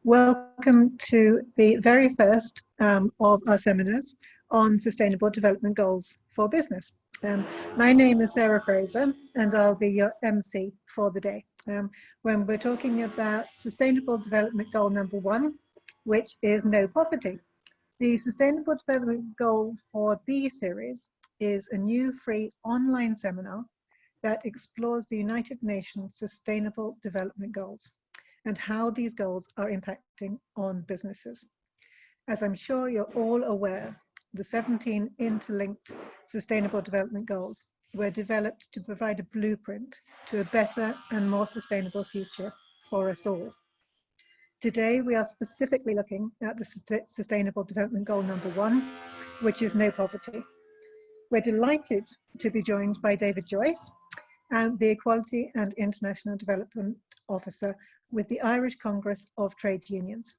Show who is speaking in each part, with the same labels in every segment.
Speaker 1: Welcome to the very first of our seminars on Sustainable Development Goals for Business. My name is Sarah Fraser and I'll be your MC for the day. When we're talking about Sustainable Development Goal number 1, which is no poverty. The Sustainable Development Goal for B series is a new free online seminar that explores the United Nations Sustainable Development Goals and how these goals are impacting on businesses. As I'm sure you're all aware, the 17 interlinked Sustainable Development Goals were developed to provide a blueprint to a better and more sustainable future for us all. Today, we are specifically looking at the Sustainable Development Goal number 1, which is no poverty. We're delighted to be joined by David Joyce, the Equality and International Development Officer with the Irish Congress of Trade Unions.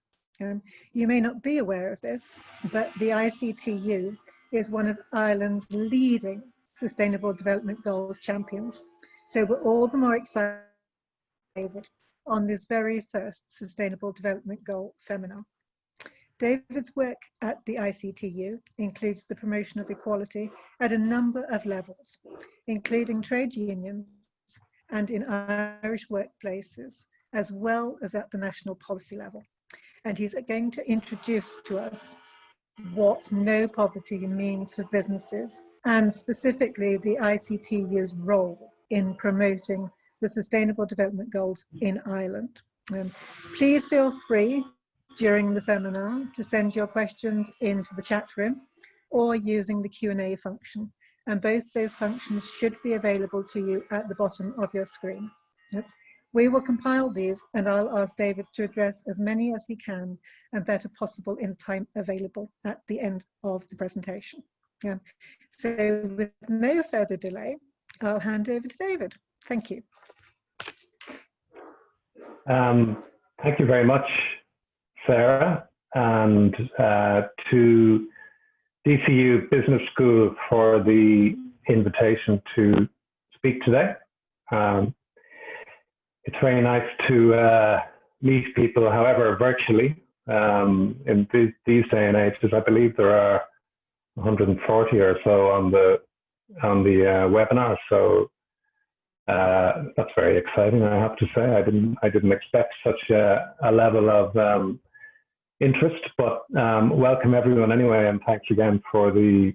Speaker 1: You may not be aware of this, but the ICTU is one of Ireland's leading Sustainable Development Goals champions. So we're all the more excited on this very first Sustainable Development Goal seminar. David's work at the ICTU includes the promotion of equality at a number of levels, including trade unions and in Irish workplaces, as well as at the national policy level. And he's going to introduce to us what no poverty means for businesses, and specifically the ICTU's role in promoting the Sustainable Development Goals in Ireland. Please feel free during the seminar to send your questions into the chat room or using the Q&A function. And both those functions should be available to you at the bottom of your screen. We will compile these and I'll ask David to address as many as he can and that are possible in time available at the end of the presentation. So with no further delay, I'll hand over to David. Thank you.
Speaker 2: Thank you very much, Sarah, and to DCU Business School for the invitation to speak today. It's very nice to meet people, however, virtually. In these day and ages, I believe there are 140 or so on the webinar. So that's very exciting, I have to say. I didn't expect such a level of interest, but welcome everyone anyway, and thanks again for the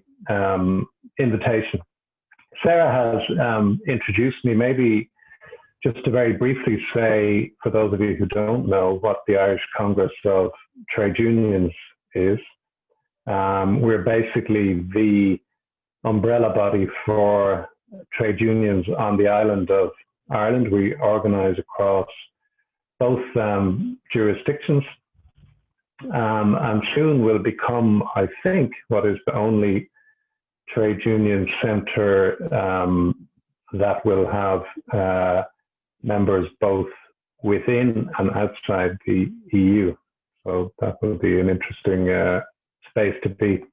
Speaker 2: invitation. Sarah has introduced me. Maybe just to very briefly say, for those of you who don't know, what the Irish Congress of Trade Unions is. We're basically the umbrella body for trade unions on the island of Ireland. We organise across both jurisdictions, and soon will become, I think, what is the only trade union centre that will have members both within and outside the EU. So that will be an interesting space to be.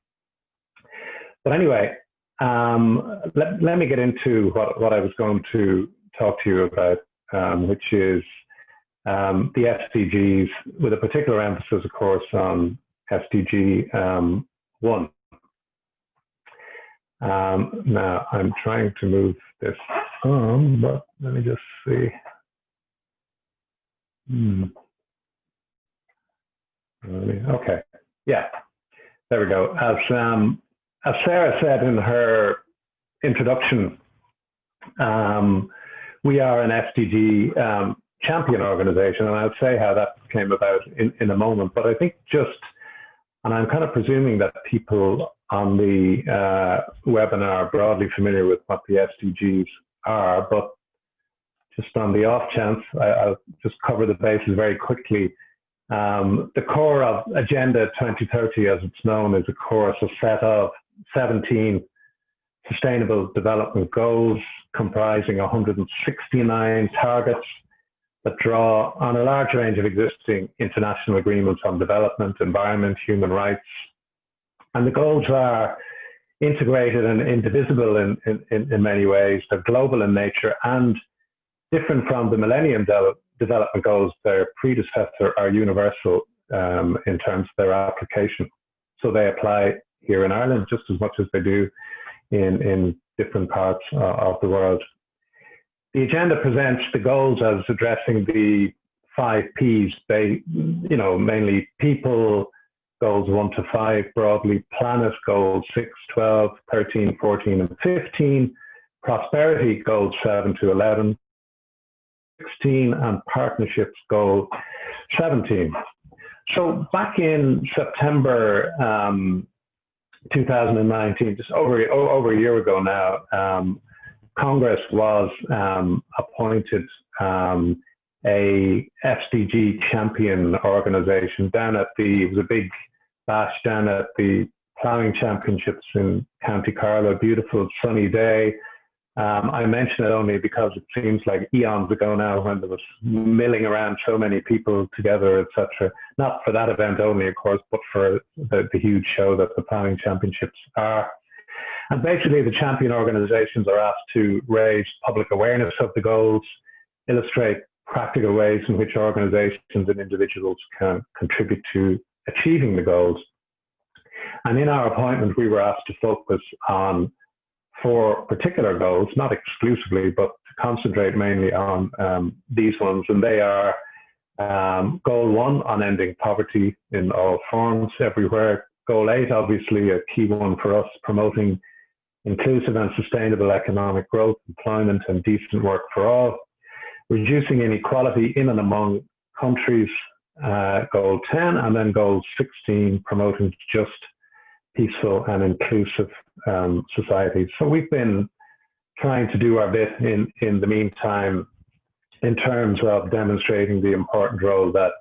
Speaker 2: But anyway, let me get into what I was going to talk to you about, which is the SDGs, with a particular emphasis, of course, on SDG 1. Now, I'm trying to move this on, but let me just see. Okay, yeah, there we go. As Sarah said in her introduction, we are an SDG champion organization, and I'll say how that came about in a moment. But I think and I'm kind of presuming that people on the webinar are broadly familiar with what the SDGs are, but just on the off chance, I'll just cover the bases very quickly. The core of Agenda 2030, as it's known, is of course a set of 17 Sustainable Development Goals comprising 169 targets that draw on a large range of existing international agreements on development, environment, human rights. And the goals are integrated and indivisible in many ways. They're global in nature and different from the Millennium Development Goals. Their predecessor are universal in terms of their application. So they apply here in Ireland just as much as they do in different parts of the world. The agenda presents the goals as addressing the 5 Ps. They, mainly people, goals 1 to 5 broadly, planet goals 6, 12, 13, 14, and 15, prosperity goals 7 to 11, 16, and partnerships goal 17. So back in September 2019, just over a year ago now, Congress was appointed a SDG champion organization down at it was a big bash down at the ploughing championships in County Carlow, beautiful sunny day. I mention it only because it seems like eons ago now when there was milling around so many people together, etc. Not for that event only, of course, but for the huge show that the ploughing championships are. And basically the champion organizations are asked to raise public awareness of the goals, illustrate practical ways in which organizations and individuals can contribute to achieving the goals. And in our appointment, we were asked to focus on 4 particular goals, not exclusively, but to concentrate mainly on these ones. And they are goal 1 on ending poverty in all forms everywhere. Goal 8, obviously a key one for us, promoting inclusive and sustainable economic growth, employment, and decent work for all. Reducing inequality in and among countries, goal 10, and then goal 16, promoting just, peaceful, and inclusive societies. So we've been trying to do our bit in the meantime in terms of demonstrating the important role that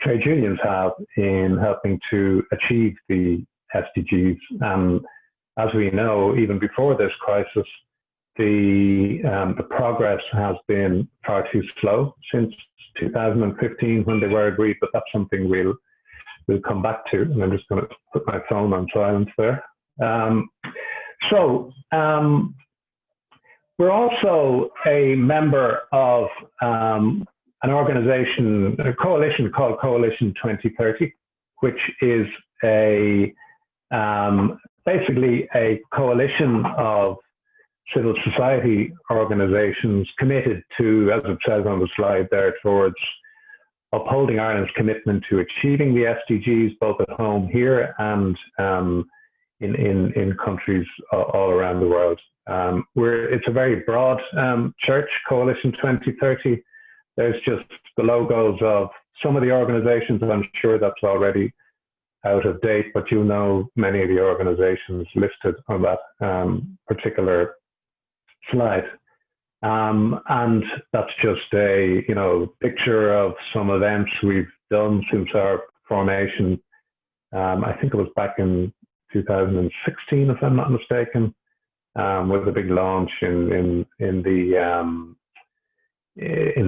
Speaker 2: trade unions have in helping to achieve the SDGs. And as we know, even before this crisis, the progress has been far too slow since 2015 when they were agreed, but that's something we'll come back to. And I'm just going to put my phone on silence there. We're also a member of an organization, a coalition called Coalition 2030, which is basically a coalition of civil society organizations committed to, as it says on the slide there, towards upholding Ireland's commitment to achieving the SDGs, both at home here and in countries all around the world. It's a very broad church, Coalition 2030. There's just the logos of some of the organizations, and I'm sure that's already out of date, but you know many of the organizations listed on that particular slide. And that's just a picture of some events we've done since our formation. I think it was back in 2016, if I'm not mistaken, with a big launch in the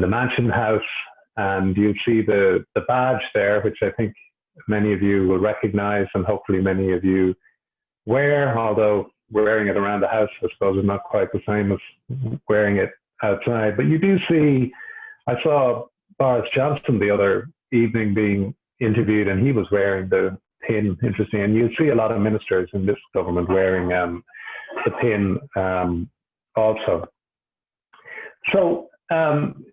Speaker 2: Mansion House, and you see the badge there, which I think many of you will recognize, and hopefully many of you wear, although wearing it around the house, I suppose, is not quite the same as wearing it outside. But you do see, I saw Boris Johnson the other evening being interviewed, and he was wearing the pin, interesting. And you see a lot of ministers in this government wearing the pin also. So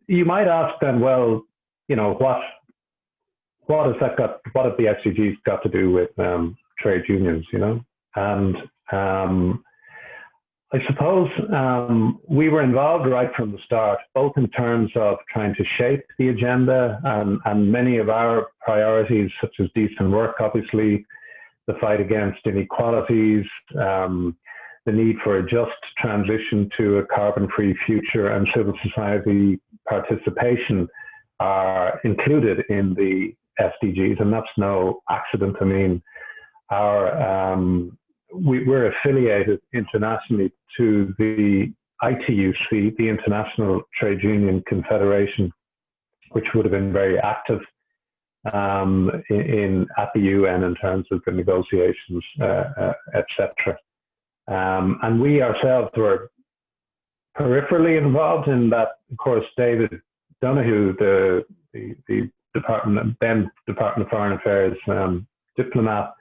Speaker 2: you might ask then, well, what has that got? What have the SDGs got to do with trade unions? And I suppose we were involved right from the start, both in terms of trying to shape the agenda and many of our priorities, such as decent work, obviously, the fight against inequalities, the need for a just transition to a carbon-free future, and civil society participation are included in the SDGs, and that's no accident. I mean, we're affiliated internationally to the ITUC, the International Trade Union Confederation, which would have been very active at the UN in terms of the negotiations, etc. And we ourselves were peripherally involved in that. Of course, David Donoghue, the then Department of Foreign Affairs diplomat,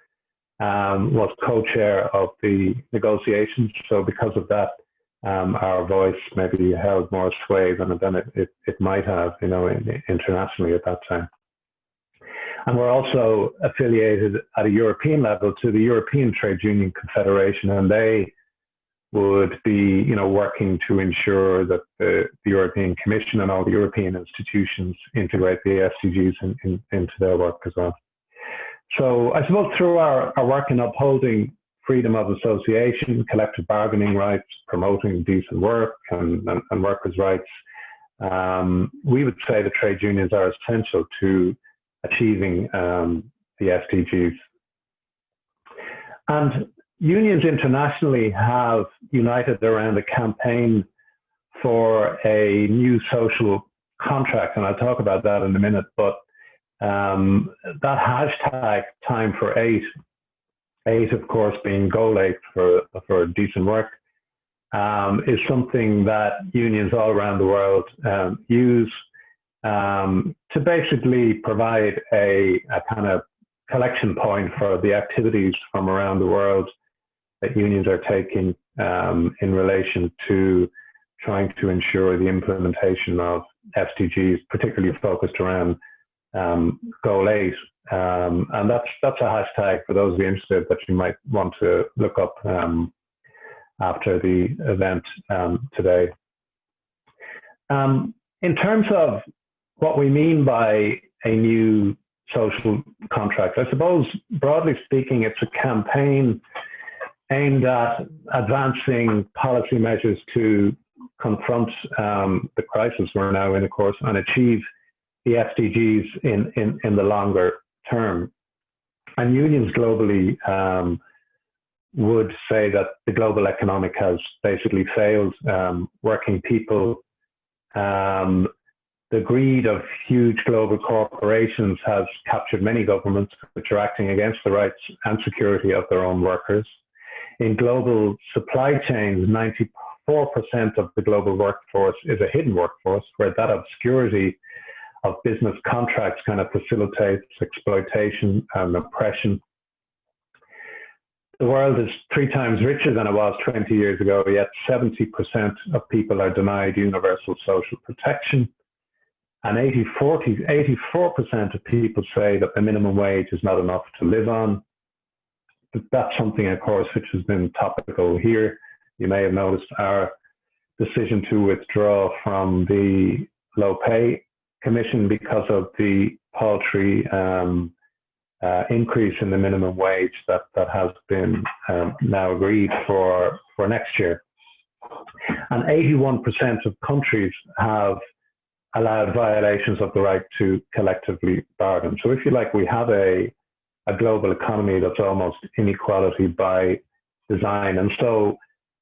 Speaker 2: was co-chair of the negotiations. So because of that, our voice maybe held more sway than it might have, internationally at that time. And we're also affiliated at a European level to the European Trade Union Confederation, and they would be, working to ensure that the European Commission and all the European institutions integrate the SDGs into their work as well. So I suppose through our work in upholding freedom of association, collective bargaining rights, promoting decent work and workers' rights, we would say the trade unions are essential to achieving the SDGs. And unions internationally have united around a campaign for a new social contract, and I'll talk about that in a minute, but that hashtag Time for Eight of course being goal 8 for decent work, is something that unions all around the world use to basically provide a kind of collection point for the activities from around the world that unions are taking in relation to trying to ensure the implementation of SDGs, particularly focused around goal 8. And that's a hashtag for those of you interested that you might want to look up after the event today. In terms of what we mean by a new social contract, I suppose broadly speaking, it's a campaign aimed at advancing policy measures to confront the crisis we're now in, of course, and achieve the SDGs in the longer term. And unions globally would say that the global economic has basically failed working people. The greed of huge global corporations has captured many governments which are acting against the rights and security of their own workers. In global supply chains, 94% of the global workforce is a hidden workforce, where that obscurity of business contracts kind of facilitates exploitation and oppression. The world is 3 times richer than it was 20 years ago, yet 70% of people are denied universal social protection. And 84% of people say that the minimum wage is not enough to live on. But that's something, of course, which has been topical here. You may have noticed our decision to withdraw from the Low Pay Commission because of the paltry increase in the minimum wage that has been now agreed for next year. And 81% of countries have allowed violations of the right to collectively bargain. So if you like, we have a global economy that's almost inequality by design. And so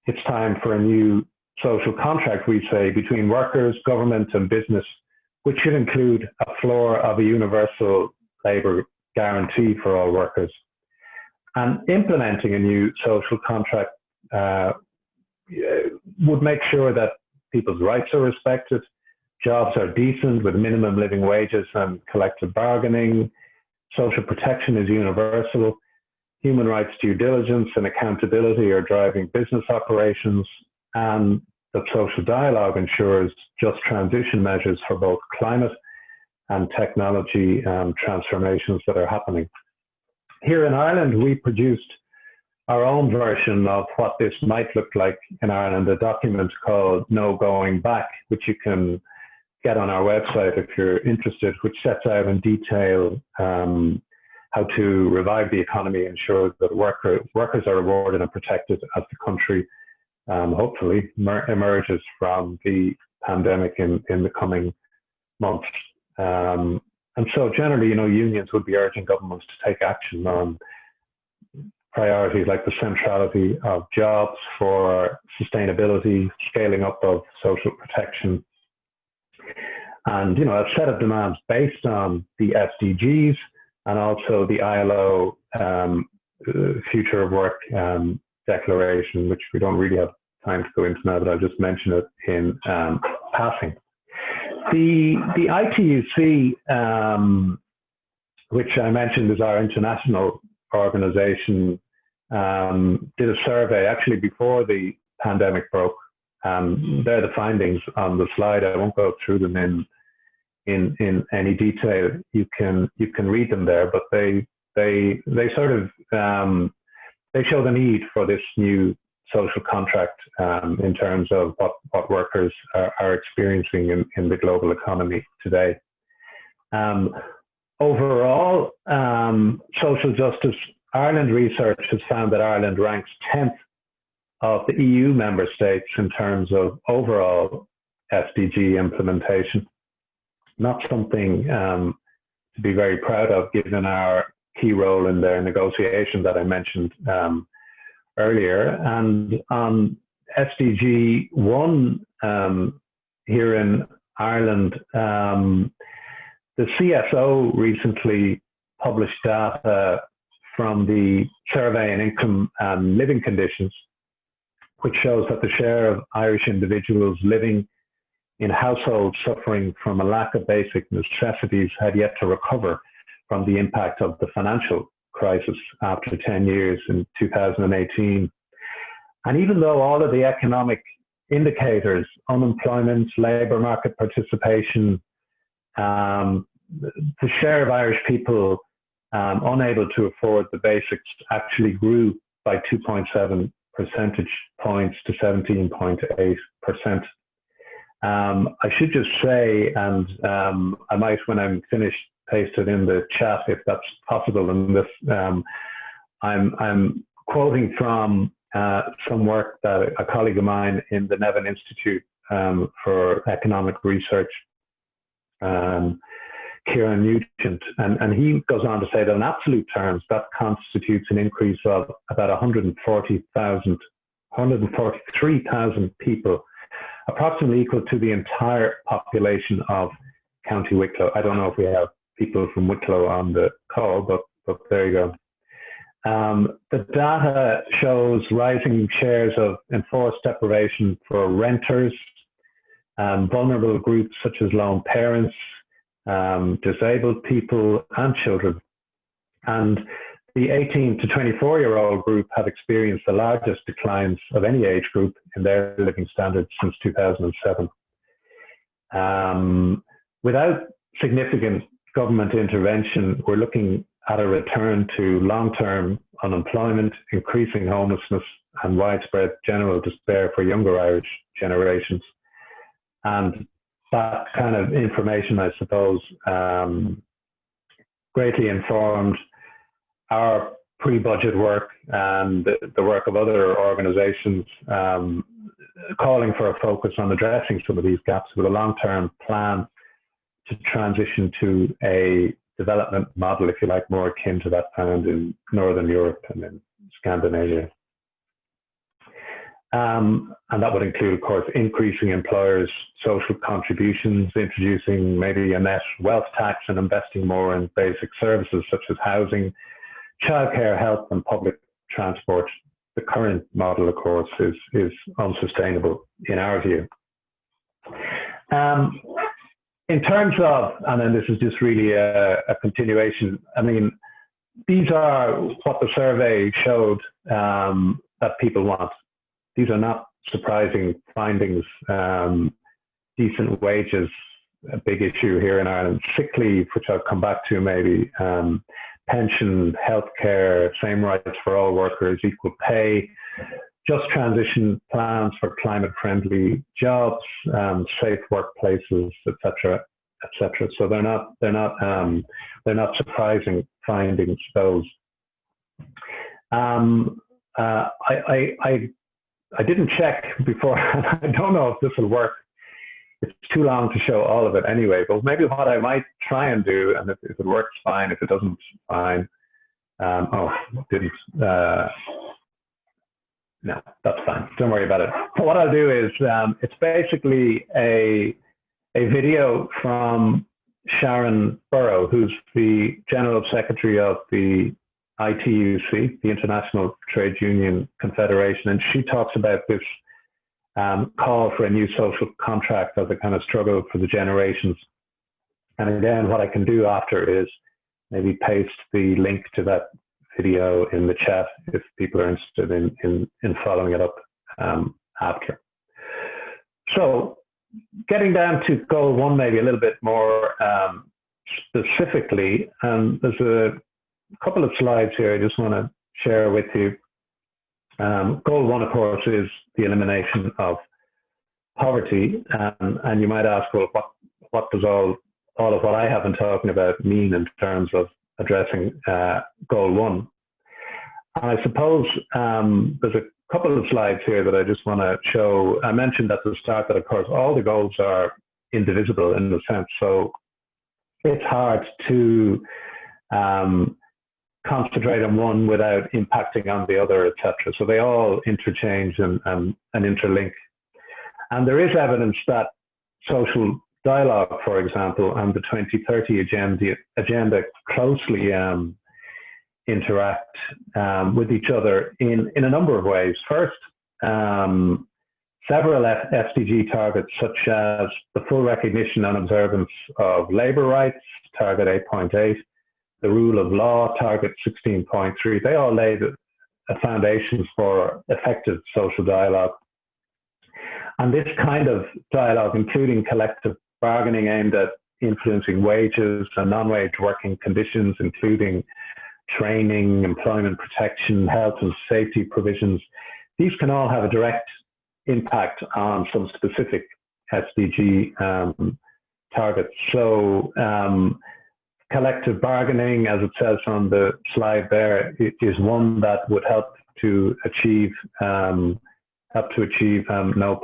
Speaker 2: it's time for a new social contract, we say, between workers, government and business, which should include a floor of a universal labour guarantee for all workers. And implementing a new social contract would make sure that people's rights are respected, jobs are decent with minimum living wages and collective bargaining, social protection is universal, human rights due diligence and accountability are driving business operations, and that social dialogue ensures just transition measures for both climate and technology transformations that are happening. Here in Ireland, we produced our own version of what this might look like in Ireland, a document called No Going Back, which you can get on our website if you're interested, which sets out in detail how to revive the economy, ensure that workers are rewarded and protected as the country hopefully emerges from the pandemic in the coming months. And so generally, unions would be urging governments to take action on priorities like the centrality of jobs for sustainability, scaling up of social protection, and a set of demands based on the SDGs and also the ILO Future of Work declaration, which we don't really have time to go into now, but I'll just mention it in passing. The ITUC, which I mentioned is our international organization, did a survey actually before the pandemic broke. They're the findings on the slide. I won't go through them in any detail. You can read them there, but they sort of they show the need for this new social contract in terms of what workers are experiencing in the global economy today. Overall, social justice Ireland research has found that Ireland ranks 10th of the EU member states in terms of overall SDG implementation. Not something to be very proud of, given our key role in their negotiation that I mentioned earlier. And on SDG 1 here in Ireland, the CSO recently published data from the survey in income and living conditions, which shows that the share of Irish individuals living in households suffering from a lack of basic necessities had yet to recover from the impact of the financial crisis after 10 years in 2018. And even though all of the economic indicators, unemployment, labour market participation, the share of Irish people unable to afford the basics actually grew by 2.7 percentage points to 17.8%. I should just say, and I might, when I'm finished, paste it in the chat if that's possible. And this, I'm quoting from some work that a colleague of mine in the Nevin Institute for Economic Research, Kieran Nugent, and he goes on to say that in absolute terms, that constitutes an increase of about 143,000 people, approximately equal to the entire population of County Wicklow. I don't know if we have people from Wicklow on the call, but there you go. The data shows rising shares of enforced deprivation for renters, vulnerable groups such as lone parents, disabled people and children. And the 18 to 24-year-old group have experienced the largest declines of any age group in their living standards since 2007. Without significant government intervention, we're looking at a return to long-term unemployment, increasing homelessness, and widespread general despair for younger Irish generations. And that kind of information, I suppose, greatly informed our pre-budget work and the work of other organizations, calling for a focus on addressing some of these gaps with a long-term plan to transition to a development model, if you like, more akin to that found in Northern Europe and in Scandinavia. And that would include, of course, increasing employers' social contributions, introducing maybe a net wealth tax, and investing more in basic services such as housing, childcare, health, and public transport. The current model, of course, is unsustainable in our view. In terms of, and then this is just really a continuation, I mean, these are what the survey showed that people want. These are not surprising findings. Decent wages, a big issue here in Ireland. Sick leave, which I'll come back to maybe. Pension, healthcare, same rights for all workers, equal pay, just transition plans for climate-friendly jobs, safe workplaces, etc., etc. So they're not surprising findings. Those. I didn't check before. I don't know if this will work. It's too long to show all of it anyway, but maybe what I might try and do, and if it works, fine. If it doesn't, fine. Oh, it didn't. No, that's fine. Don't worry about it. But what I'll do is, it's basically a video from Sharon Burrow, who's the General Secretary of the ITUC, the International Trade Union Confederation, and she talks about this call for a new social contract as a kind of struggle for the generations. And again, what I can do after is maybe paste the link to that video in the chat if people are interested in following it up after. So getting down to goal one, maybe a little bit more specifically, there's a couple of slides here I just want to share with you. Goal one, of course, is the elimination of poverty. And you might ask, well, what does all of what I have been talking about mean in terms of addressing goal one? And I suppose there's a couple of slides here that I just want to show. I mentioned at the start that, of course, all the goals are indivisible in a sense. So it's hard to concentrate on one without impacting on the other, etc. So they all interchange and interlink. And there is evidence that social dialogue, for example, and the 2030 agenda closely interact with each other in a number of ways. First, several SDG targets, such as the full recognition and observance of labour rights, target 8.8, the rule of law, target 16.3, they all lay the foundations for effective social dialogue. And this kind of dialogue, including collective bargaining aimed at influencing wages and non-wage working conditions, including training, employment protection, health and safety provisions, these can all have a direct impact on some specific SDG targets. So collective bargaining, as it says on the slide there, is one that would help to achieve no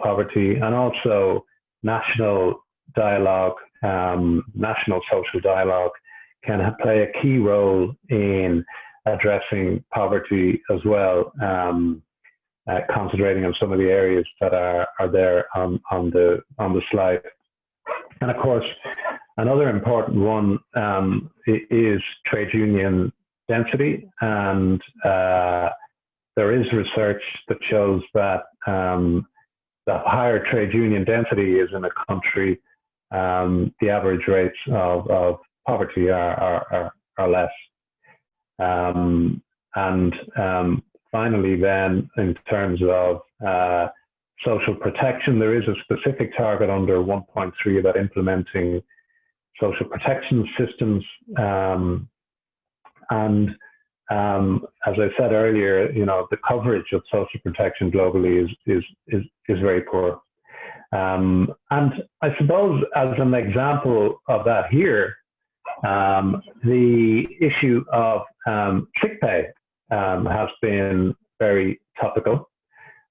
Speaker 2: poverty, and also national dialogue, national social dialogue can play a key role in addressing poverty as well, concentrating on some of the areas that are there on the slide. And of course, another important one is trade union density, and there is research that shows that the higher trade union density is in a country, the average rates of poverty are less. Finally, then, in terms of social protection, there is a specific target under 1.3 about implementing social protection systems. As I said earlier, the coverage of social protection globally is very poor. And I suppose as an example of that here, the issue of sick pay has been very topical.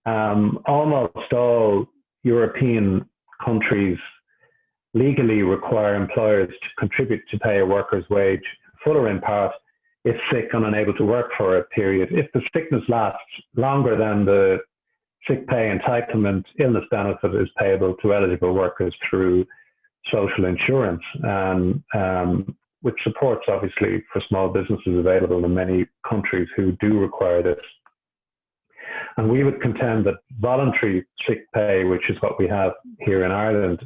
Speaker 2: Almost all European countries legally require employers to contribute to pay a worker's wage, full or in part, if sick and unable to work for a period. If the sickness lasts longer than the sick pay entitlement, illness benefit is payable to eligible workers through social insurance, which supports, obviously, for small businesses available in many countries who do require this. And we would contend that voluntary sick pay, which is what we have here in Ireland,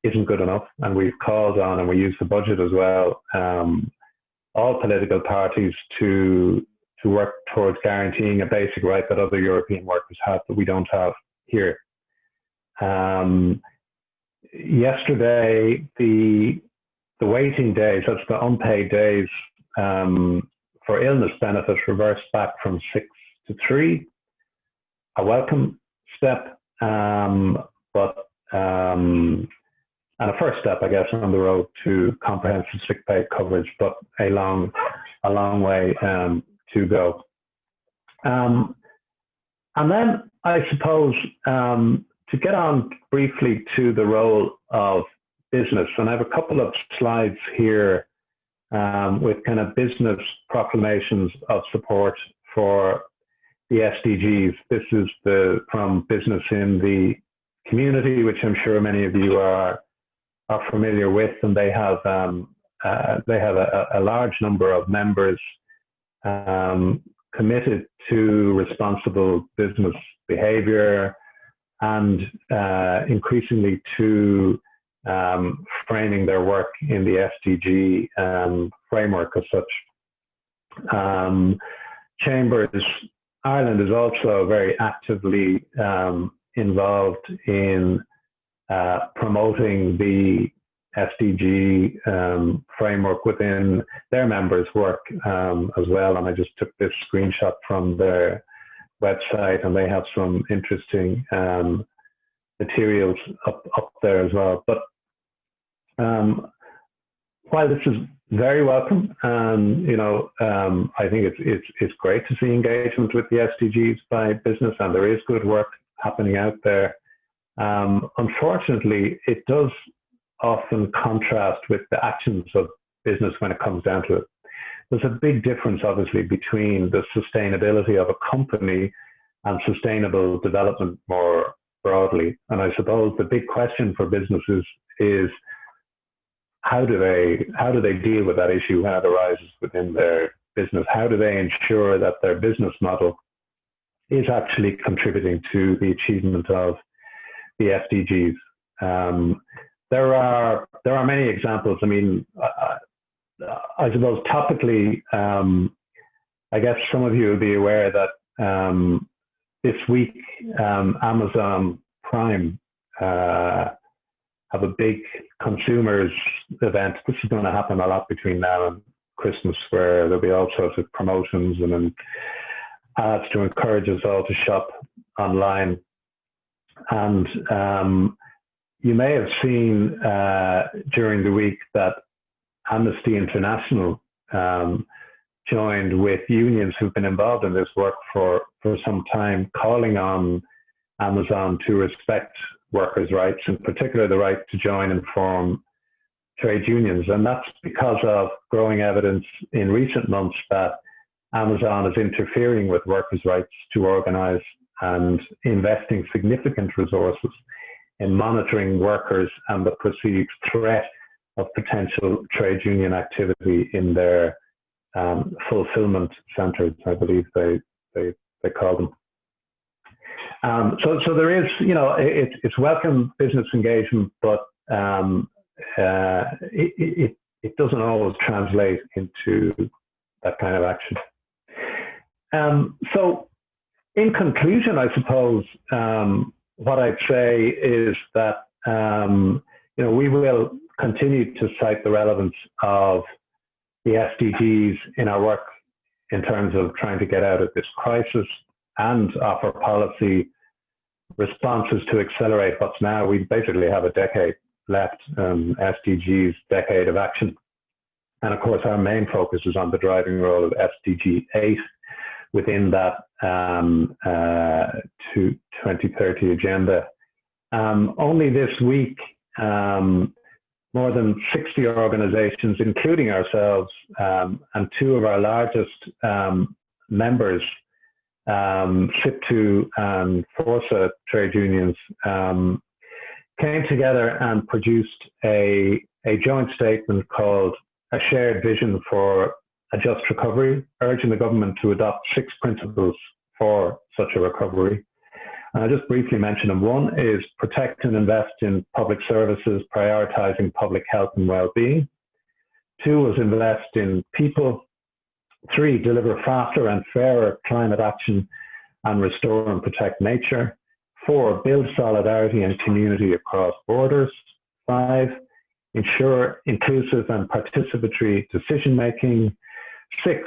Speaker 2: isn't good enough. And we've called on, and we use the budget as well, all political parties to work towards guaranteeing a basic right that other European workers have that we don't have here. Yesterday, the waiting days, that's the unpaid days for illness benefits, reversed back from 6 to 3. A welcome step, and a first step, I guess, on the road to comprehensive sick pay coverage, but a long way to go. And then I suppose to get on briefly to the role of business, and I have a couple of slides here with kind of business proclamations of support for the SDGs. This is from Business in the Community, which I'm sure many of you are familiar with, and they have a large number of members committed to responsible business behavior, and increasingly to framing their work in the SDG framework as such. Chambers Ireland is also very actively involved in promoting the SDG framework within their members' work as well. And I just took this screenshot from their website, and they have some interesting materials up there as well. But while this is very welcome, I think it's great to see engagement with the SDGs by business, and there is good work happening out there. Unfortunately, it does often contrast with the actions of business when it comes down to it. There's a big difference, obviously, between the sustainability of a company and sustainable development more broadly. And I suppose the big question for businesses is how do they deal with that issue when it arises within their business? How do they ensure that their business model is actually contributing to the achievement of the SDGs? There are many examples. I mean, I suppose topically, I guess some of you will be aware that this week Amazon Prime have a big consumers event. This is going to happen a lot between now and Christmas, where there'll be all sorts of promotions and then ads to encourage us all to shop online. And you may have seen during the week that Amnesty International joined with unions who've been involved in this work for some time, calling on Amazon to respect workers' rights, in particular the right to join and form trade unions. And that's because of growing evidence in recent months that Amazon is interfering with workers' rights to organize and investing significant resources in monitoring workers and the perceived threat of potential trade union activity in their fulfillment centers, I believe they call them. So there is, it's welcome business engagement, but it doesn't always translate into that kind of action. So in conclusion, I suppose what I'd say is that we will continue to cite the relevance of the SDGs in our work in terms of trying to get out of this crisis and offer policy responses to accelerate what's now. We basically have a decade left, SDGs decade of action. And of course, our main focus is on the driving role of SDG 8 within that 2030 agenda. Only this week, more than 60 organizations, including ourselves, and two of our largest members, SIPTU and Forza trade unions, came together and produced a joint statement called A Shared Vision for a Just Recovery, urging the government to adopt 6 principles for such a recovery. And I'll just briefly mention them. One is protect and invest in public services, prioritizing public health and well-being. 2 was invest in people. 3, deliver faster and fairer climate action and restore and protect nature. 4, build solidarity and community across borders. 5, ensure inclusive and participatory decision-making. 6,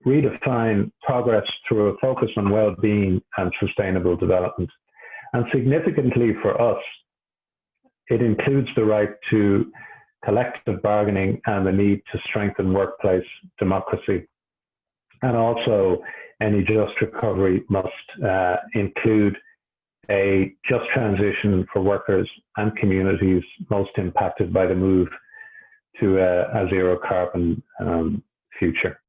Speaker 2: redefine progress through a focus on well-being and sustainable development. And significantly for us, it includes the right to collective bargaining and the need to strengthen workplace democracy. And also, any just recovery must include a just transition for workers and communities most impacted by the move to a zero carbon future.